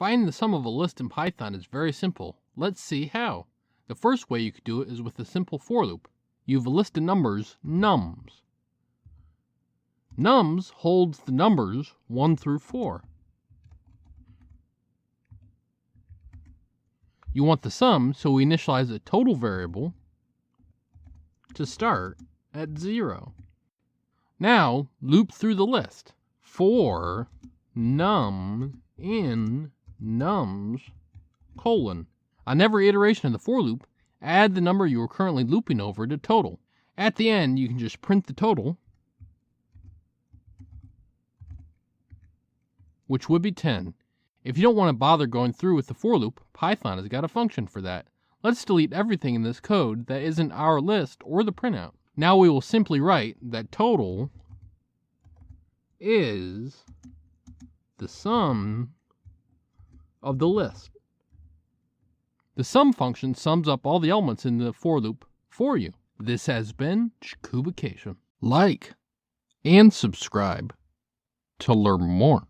Finding the sum of a list in Python is very simple. Let's see how. The first way you could do it is with a simple for loop. You have a list of numbers, nums. Nums holds the numbers 1 through 4. You want the sum, so we initialize a total variable to start at 0. Now, loop through the list. For num in nums, colon. On every iteration of the for loop, add the number you are currently looping over to total. At the end, you can just print the total, which would be 10. If you don't want to bother going through with the for loop, Python has got a function for that. Let's delete everything in this code that isn't our list or the printout. Now we will simply write that total is the sum of the list. The sum function sums up all the elements in the for loop for you. This has been Jakubication. Like and subscribe to learn more.